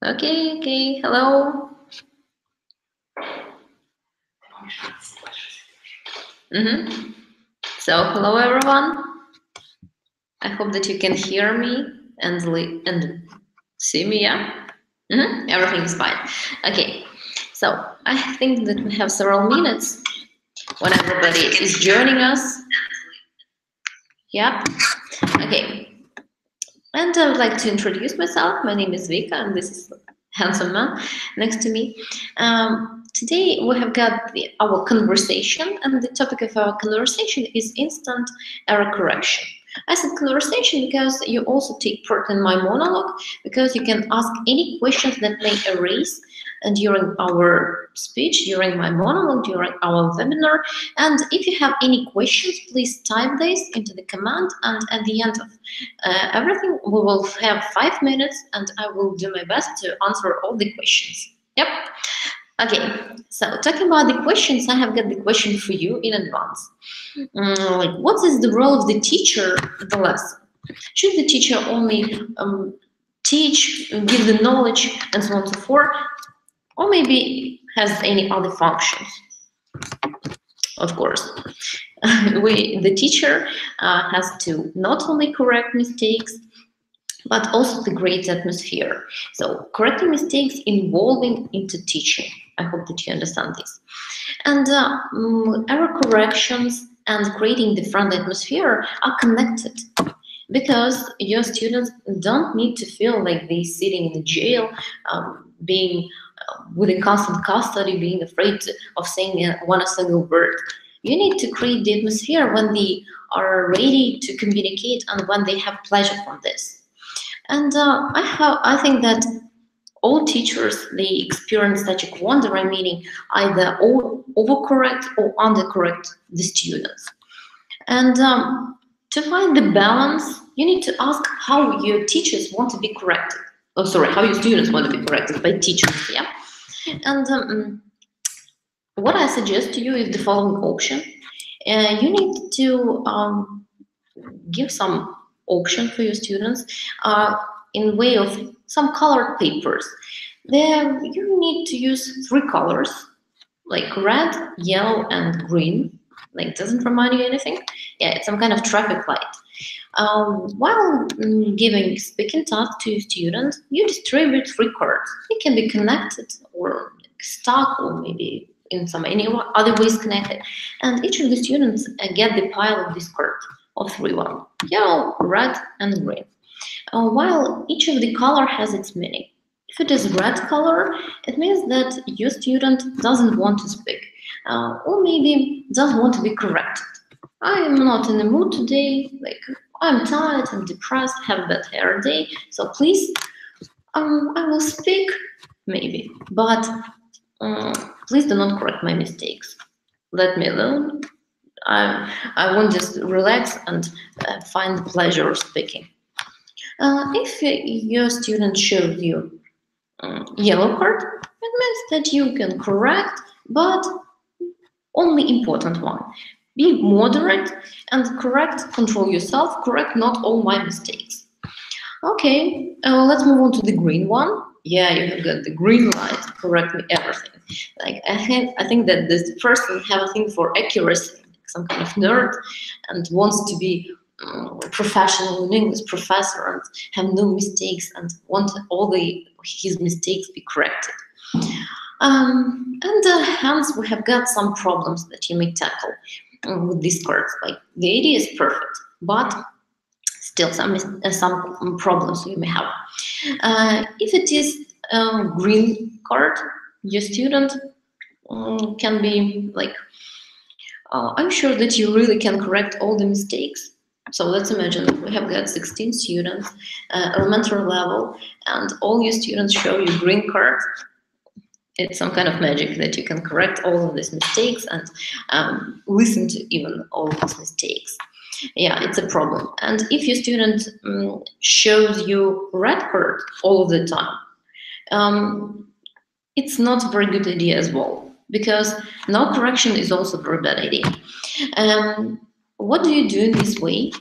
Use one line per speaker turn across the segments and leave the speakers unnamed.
Okay, hello. So, hello everyone. I hope that you can hear me and see me, yeah? Everything is fine. Okay, so I think that we have several minutes when everybody is joining us. Yep. Okay, and I would like to introduce myself. My name is Vika, and this is handsome man next to me. Today we have got our conversation, and the topic of our conversation is instant error correction. I said conversation because you also take part in my monologue, because you can ask any questions that may arise during our speech, during my monologue, during our webinar. And if you have any questions, please type this into the command, and at the end of everything, we will have 5 minutes, and I will do my best to answer all the questions. Yep. Okay, so talking about the questions, I have got the question for you in advance. Like, what is the role of the teacher in the lesson? Should the teacher only teach, give the knowledge, and so on and so forth, or maybe has any other functions? Of course, the teacher has to not only correct mistakes, but also to create atmosphere. So correcting mistakes involving into teaching. I hope that you understand this. And error corrections and creating the front atmosphere are connected, because your students don't need to feel like they're sitting in a jail, being within constant custody, being afraid of saying one single word. You need to create the atmosphere when they are ready to communicate and when they have pleasure from this. And I think that all teachers, they experience such a quandary, meaning either overcorrect or undercorrect the students. And to find the balance, you need to ask how your teachers want to be corrected. Oh, sorry, how your students want to be corrected by teachers, yeah? And what I suggest to you is the following option. You need to give some option for your students in way of some colored papers. There you need to use 3 colors, like red, yellow, and green. Like, doesn't remind you anything? Yeah, it's some kind of traffic light. While giving speaking task to your student, you distribute 3 cards. It can be connected or stuck, or maybe in some any other ways connected. And each of the students get the pile of this card of 3-1, yellow, red, and green. While each of the color has its meaning. If it is red color, it means that your student doesn't want to speak, or maybe doesn't want to be corrected. I am not in the mood today, like I'm tired, I'm depressed, have a bad hair day, so please, I will speak, maybe, but please do not correct my mistakes. Let me alone. I want just relax and find the pleasure of speaking. If your student shows you yellow card, it means that you can correct, but only important one. Be moderate and correct, control yourself, correct not all my mistakes. Okay, let's move on to the green one. Yeah, you have got the green light, correct me everything. Like, I think that this person have a thing for accuracy, some kind of nerd, and wants to be professional in English professor and have no mistakes and want all his mistakes be corrected. And hence we have got some problems that you may tackle with these cards. Like, the idea is perfect, but still some problems you may have. If it is a green card, your student can be like, I'm sure that you really can correct all the mistakes. So let's imagine that we have got 16 students, elementary level, and all your students show you green card. It's some kind of magic that you can correct all of these mistakes and listen to even all of these mistakes. Yeah, it's a problem. And if your student shows you red card all of the time, it's not a very good idea as well, because no correction is also a very bad idea. What do you do in this way?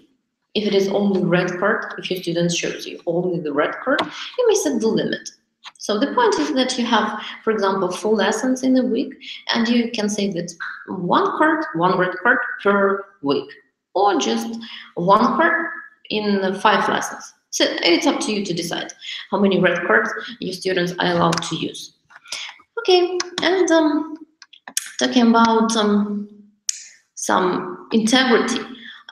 If it is only red card, if your student shows you only the red card, you may set the limit. So the point is that you have, for example, 4 lessons in a week, and you can say that one red card per week, or just 1 card in 5 lessons. So it's up to you to decide how many red cards your students are allowed to use. Okay, and talking about some integrity,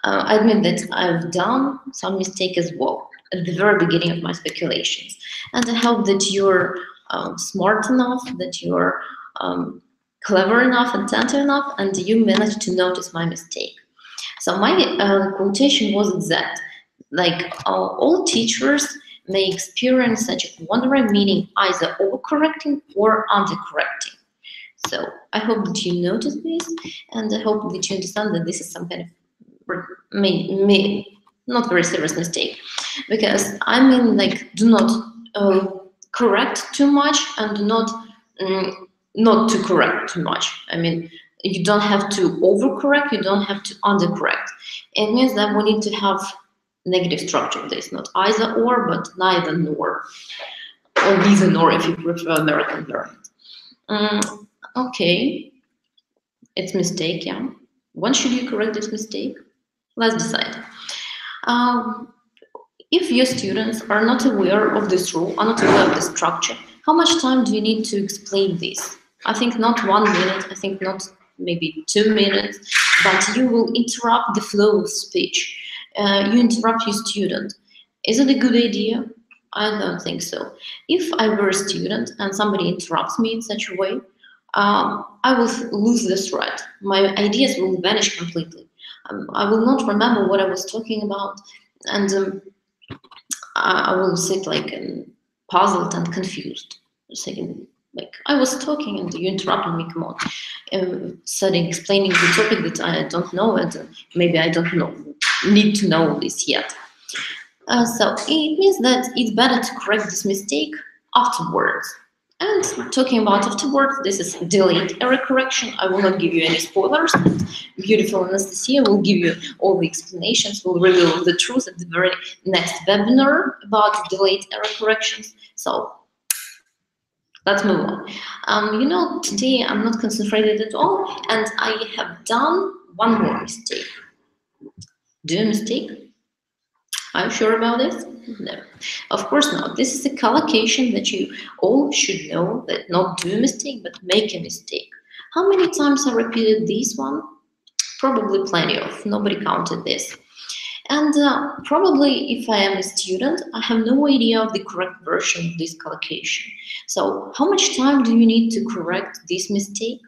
I admit that I've done some mistake as well at the very beginning of my speculations, and I hope that you're smart enough, that you're clever enough, attentive enough, and you managed to notice my mistake. So my quotation was exact, like all teachers may experience such a quandary, meaning either overcorrecting or undercorrecting. So I hope that you notice this, and I hope that you understand that this is some kind of not very serious mistake, because I mean, like, do not correct too much, and do not to correct too much. I mean, you don't have to overcorrect, you don't have to undercorrect. It means that we need to have negative structure. There's not either or, but neither nor, or neither nor if you prefer American variant. Okay, it's mistake, yeah. When should you correct this mistake? Let's decide. If your students are not aware of this rule, are not aware of the structure, how much time do you need to explain this? I think not 1 minute, I think not maybe 2 minutes, but you will interrupt the flow of speech. You interrupt your student. Is it a good idea? I don't think so. If I were a student and somebody interrupts me in such a way, I will lose the thread. My ideas will vanish completely. I will not remember what I was talking about, and I will sit like puzzled and confused, saying, like, I was talking and you interrupted me, come on. Starting explaining the topic that I don't know, and maybe I don't need to know this yet. So it means that it's better to correct this mistake afterwards. And talking about afterwards, this is delayed error correction. I will not give you any spoilers. Beautiful Anastasia will give you all the explanations, will reveal the truth at the very next webinar about delayed error corrections. So let's move on. Today I'm not concentrated at all, and I have done one more mistake. Do a mistake? Are you sure about this? No, of course not. This is a collocation that you all should know, that not do a mistake, but make a mistake. How many times I repeated this one? Probably plenty of. Nobody counted this. And probably if I am a student, I have no idea of the correct version of this collocation. So how much time do you need to correct this mistake?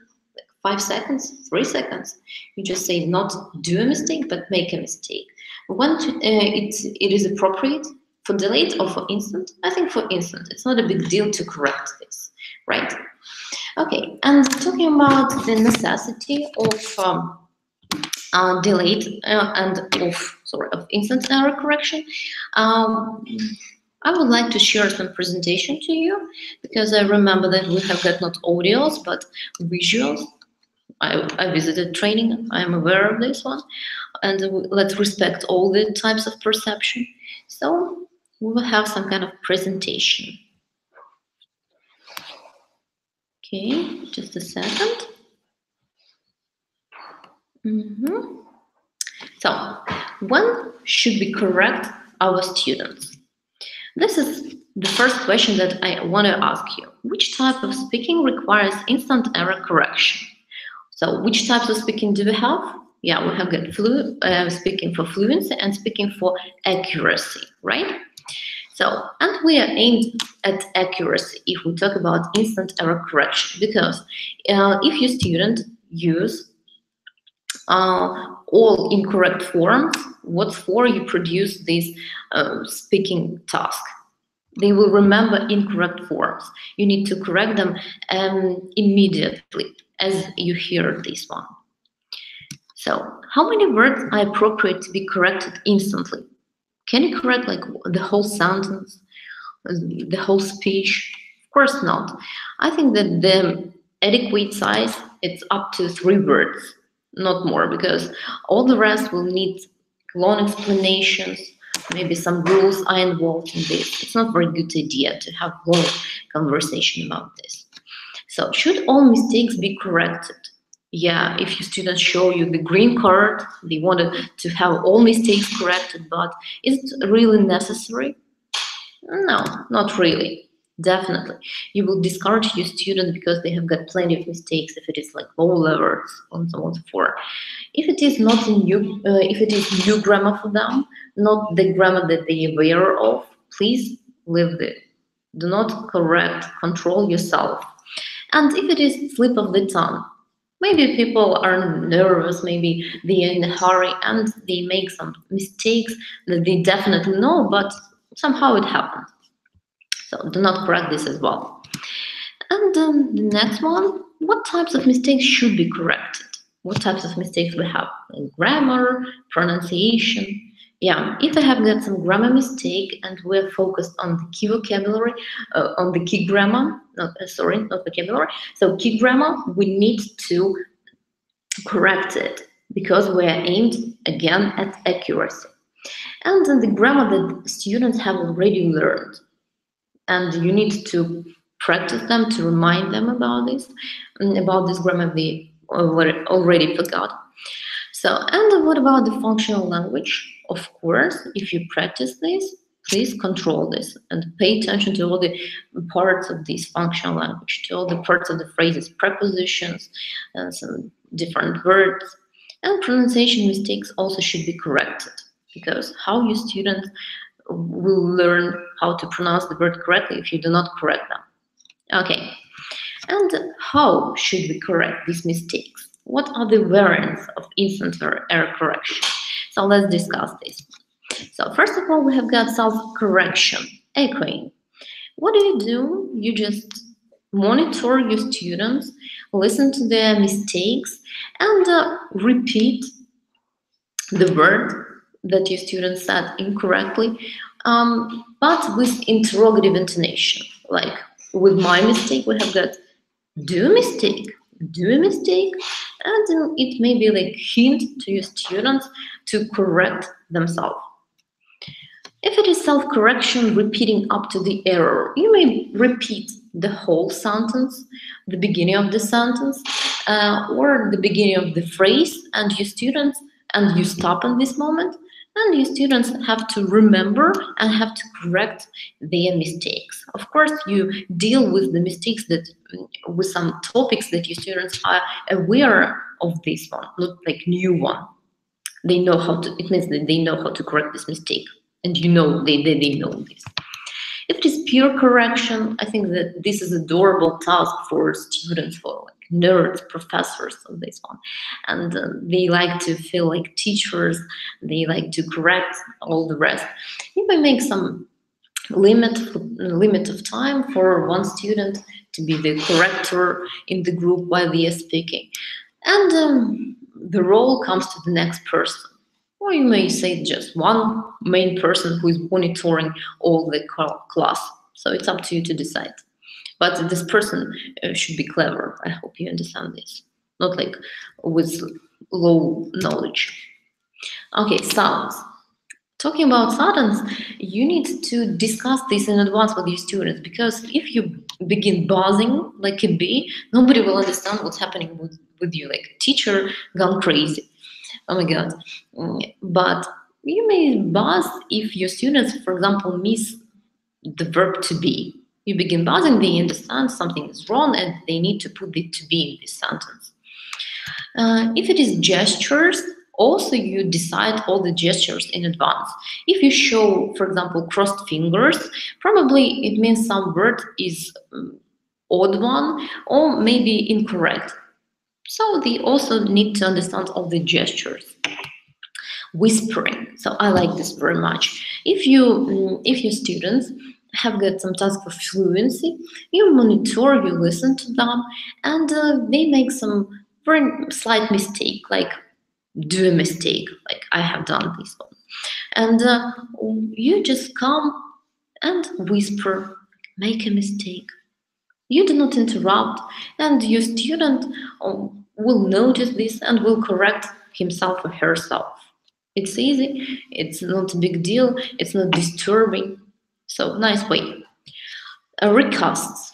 5 seconds, 3 seconds. You just say not do a mistake, but make a mistake. When it is appropriate for delayed or for instant, I think for instant, it's not a big deal to correct this, right? Okay, and talking about the necessity of delayed and of instant error correction, I would like to share some presentation to you, because I remember that we have got not audios but visuals. I visited training, I'm aware of this one, and let's respect all the types of perception. So we will have some kind of presentation. Okay, just a second. So, when should we correct our students? This is the first question that I want to ask you. Which type of speaking requires instant error correction? So which types of speaking do we have? Yeah, we have got speaking for fluency and speaking for accuracy, right? So, and we are aimed at accuracy if we talk about instant error correction, because if your student use all incorrect forms, what for you produce this speaking task? They will remember incorrect forms. You need to correct them immediately as you hear this one. So, how many words are appropriate to be corrected instantly? Can you correct like the whole sentence, the whole speech? Of course not. I think that the adequate size, it's up to 3 words, not more, because all the rest will need long explanations. Maybe some rules are involved in this. It's not a very good idea to have long conversation about this. So, should all mistakes be corrected? Yeah, if your students show you the green card, they wanted to have all mistakes corrected, but is it really necessary? No, not really. Definitely. You will discourage your student because they have got plenty of mistakes if it is like low levels and so on and so forth. If it is not new, if it is new grammar for them, not the grammar that they are aware of, please leave it. Do not correct, control yourself. And if it is slip of the tongue, maybe people are nervous, maybe they are in a hurry and they make some mistakes that they definitely know, but somehow it happened. So do not correct this as well. And the next one, what types of mistakes should be corrected? What types of mistakes we have? Grammar, pronunciation. Yeah, if I have got some grammar mistake and we're focused on the key vocabulary, on the key grammar, not vocabulary. So key grammar, we need to correct it because we are aimed again at accuracy. And then the grammar that students have already learned, and you need to practice them to remind them about this grammar they already forgot. So, and what about the functional language? Of course, if you practice this, please control this and pay attention to all the parts of this functional language, to all the parts of the phrases, prepositions, and some different words. And pronunciation mistakes also should be corrected, because how your students will learn how to pronounce the word correctly if you do not correct them. Okay, and how should we correct these mistakes? What are the variants of instant error correction? So let's discuss this. So first of all, we have got self-correction, echoing. What do? You just monitor your students, listen to their mistakes, and repeat the word that your student said incorrectly, but with interrogative intonation. Like with my mistake, we have got do a mistake, and then it may be like hint to your students to correct themselves. If it is self-correction repeating up to the error, you may repeat the whole sentence, the beginning of the sentence, or the beginning of the phrase, and your students, and you stop in this moment, and your students have to remember and have to correct their mistakes. Of course, you deal with the mistakes that, with some topics that your students are aware of this one, not like new one. They know how to, it means that they know how to correct this mistake. And you know they know this. If it is pure correction, I think that this is adorable task for students, for like nerds, professors of this one. And they like to feel like teachers, they like to correct all the rest. You may make some limit of time for one student to be the corrector in the group while they are speaking. And the role comes to the next person. Or you may say just one main person who is monitoring all the class. So it's up to you to decide. But this person should be clever. I hope you understand this. Not like with low knowledge. Okay, sounds. Talking about sounds, you need to discuss this in advance with your students, because if you begin buzzing like a bee, nobody will understand what's happening with you, like teacher gone crazy. Oh my God. But you may buzz if your students, for example, miss the verb to be. You begin buzzing, they understand something is wrong and they need to put the to be in this sentence. If it is gestures, also you decide all the gestures in advance. If you show, for example, crossed fingers, probably it means some word is odd one or maybe incorrect. So they also need to understand all the gestures. Whispering. So I like this very much. If your students have got some task for fluency, you monitor, you listen to them, and they make some very slight mistake, like do a mistake, like I have done this one. And you just come and whisper, make a mistake. You do not interrupt, and your student will notice this and will correct himself or herself. It's easy, it's not a big deal, it's not disturbing. So, nice way. Recasts.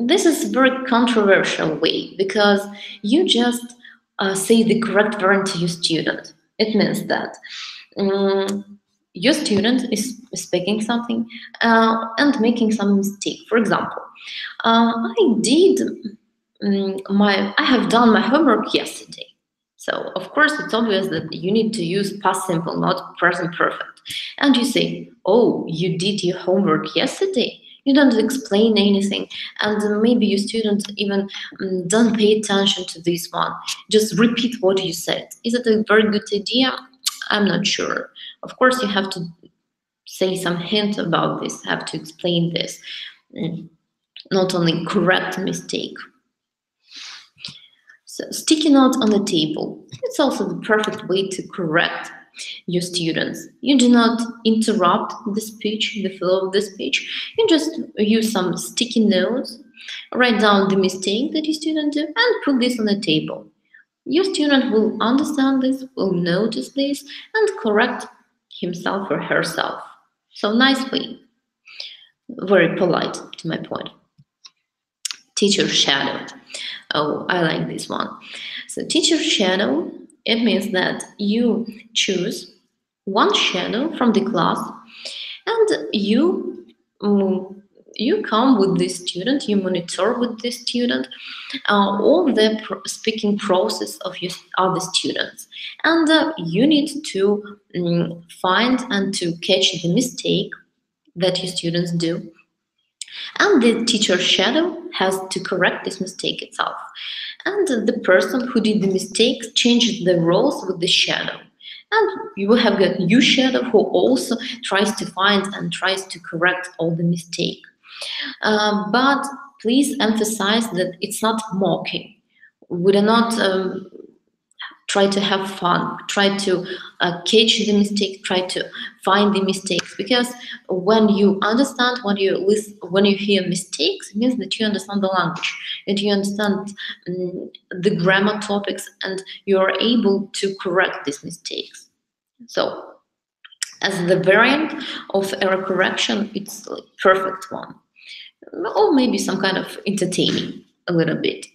This is a very controversial way because you just say the correct variant to your student. It means that your student is speaking something and making some mistake. For example, I have done my homework yesterday. So of course it's obvious that you need to use past simple, not present perfect. And you say, "Oh, you did your homework yesterday." You don't explain anything, and maybe your students even don't pay attention to this one. Just repeat what you said. Is it a very good idea? I'm not sure. Of course, you have to say some hint about this, have to explain this, not only correct mistake. So sticky note on the table. It's also the perfect way to correct your students. You do not interrupt the speech, the flow of the speech. You just use some sticky notes, write down the mistake that your student did, and put this on the table. Your student will understand this, will notice this, and correct himself or herself. So nice way. Very polite to my point. Teacher shadow. Oh, I like this one. So teacher shadow, it means that you choose one shadow from the class and you come with this student, you monitor with this student all the speaking process of your other students, and you need to find and to catch the mistake that your students do, and the teacher shadow has to correct this mistake itself. And the person who did the mistake changed the roles with the shadow. And you will have got new shadow who also tries to find and tries to correct all the mistake. But please emphasize that it's not mocking. We do not try to have fun, try to catch the mistake, try to find the mistakes, because when you understand, when you hear mistakes, it means that you understand the language, that you understand the grammar topics, and you are able to correct these mistakes. So as the variant of error correction, it's like perfect one, or maybe some kind of entertaining a little bit.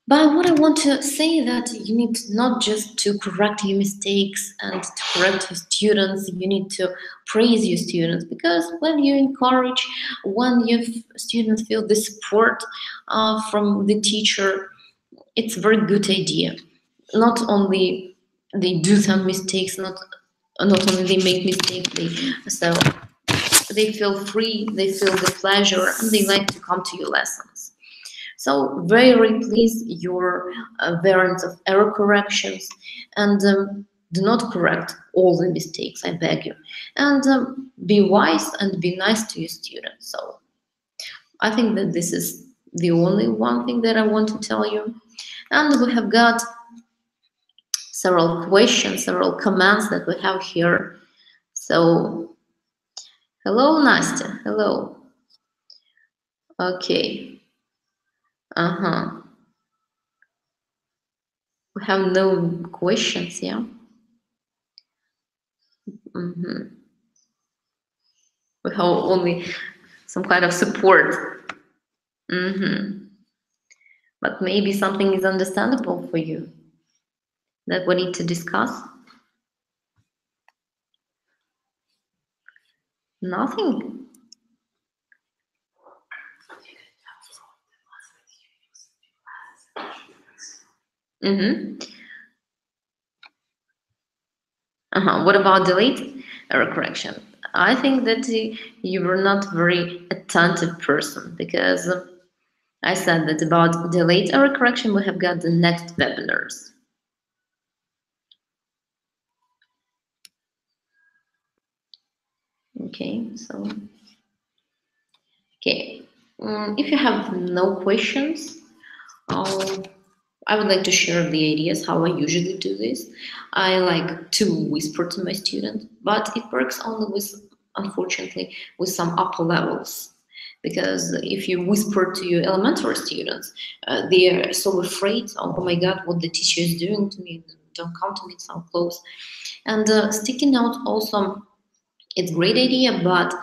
But what I want to say that you need not just to correct your mistakes and to correct your students, you need to praise your students, because when you encourage, when your students feel the support from the teacher, it's a very good idea. Not only they do some mistakes, not only they make mistakes, so they feel free, they feel the pleasure, and they like to come to your lessons. So very please your variants of error corrections, and do not correct all the mistakes, I beg you. And be wise and be nice to your students. So I think that this is the only one thing that I want to tell you. And we have got several questions, several comments that we have here. So hello, Nastya. Hello. Okay. Uh-huh. We have no questions, yeah? Mm-hmm. We have only some kind of support. Mm-hmm. But maybe something is understandable for you that we need to discuss. Nothing. Mm-hmm. What about delayed error correction? I think that you were not very attentive person, because I said that about delayed error correction we have got the next webinars. Okay, so okay. If you have no questions, I would like to share the ideas how I usually do this. I like to whisper to my student, but it works only with, unfortunately, with some upper levels. Because if you whisper to your elementary students, they are so afraid, oh my God, what the teacher is doing to me, don't come to me so close. And sticky note also, it's a great idea, but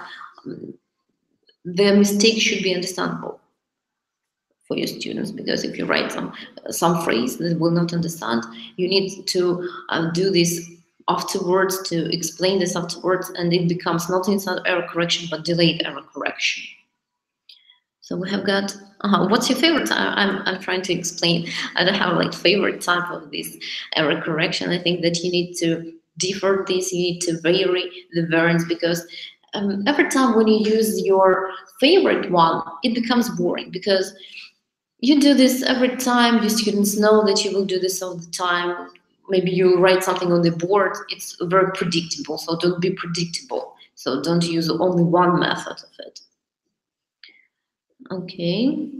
the mistake should be understandable for your students, because if you write some phrase that will not understand, you need to do this afterwards, to explain this afterwards, and it becomes not instant error correction but delayed error correction. So we have got what's your favorite type? I'm trying to explain. I don't have like favorite type of this error correction. I think that you need to differ this, you need to vary the variance, because every time when you use your favorite one, it becomes boring, because you do this every time. Your students know that you will do this all the time. Maybe you write something on the board. It's very predictable, so don't be predictable. So don't use only one method of it. Okay.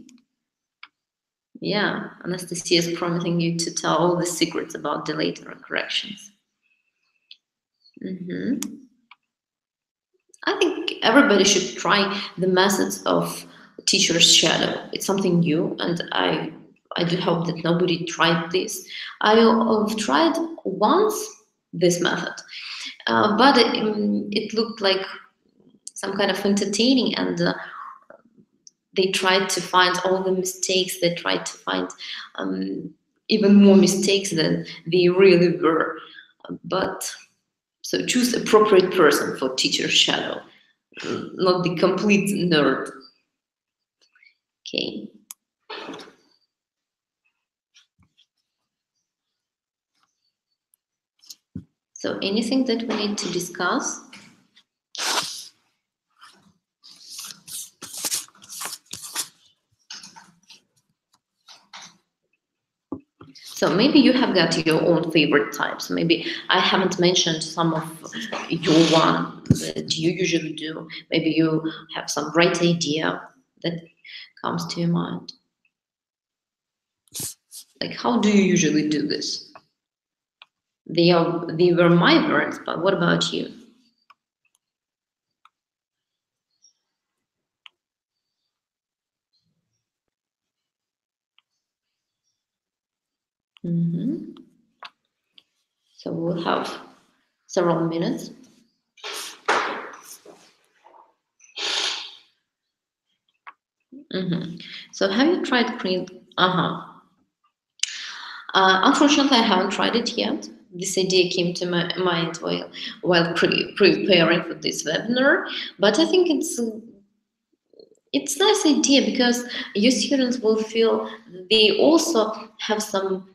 Yeah, Anastasia is promising you to tell all the secrets about delayed error corrections. I think everybody should try the methods of teacher's shadow. It's something new, and I do hope that nobody tried this. I have tried once this method, but it looked like some kind of entertaining, and they tried to find all the mistakes. They tried to find even more mistakes than they really were. But so choose appropriate person for teacher's shadow, not the complete nerd. Okay. So anything that we need to discuss? So maybe you have got your own favorite types. Maybe I haven't mentioned some of your one that you usually do. Maybe you have some bright idea that comes to your mind. Like, how do you usually do this? They were my words, but what about you? So we'll have several minutes. So have you tried create? Unfortunately, I haven't tried it yet. This idea came to my mind while preparing for this webinar, but I think it's a nice idea, because your students will feel they also have some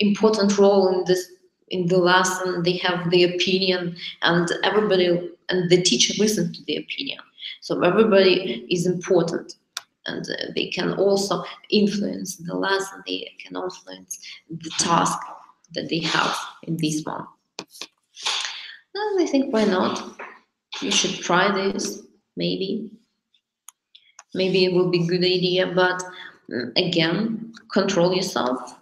important role in this, in the lesson. They have the opinion, and everybody and the teacher listens to the opinion. So everybody is important, and they can also influence the lesson. They can influence the task that they have in this one. And I think, why not? You should try this. Maybe it will be a good idea, but again, control yourself.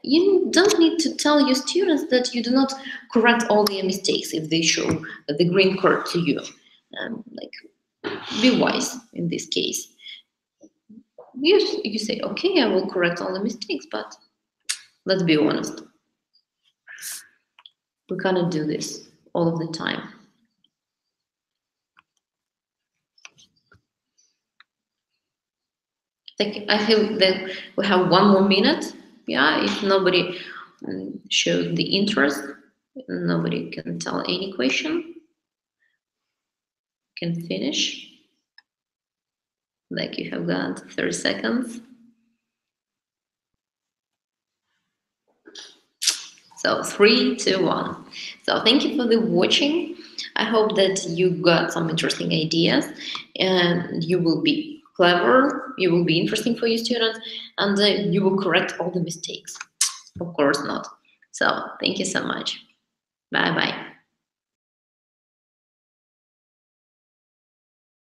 You don't need to tell your students that you do not correct all their mistakes if they show the green card to you. Be wise in this case. You say, okay, I will correct all the mistakes, but let's be honest. We cannot do this all of the time. I feel that we have one more minute. Yeah, if nobody showed the interest, nobody can tell any question, can finish. Like, you have got 30 seconds. So 3, 2, 1. So thank you for the watching. I hope that you got some interesting ideas, and you will be clever, you will be interesting for your students, and you will correct all the mistakes. Of course not. So thank you so much. Bye bye.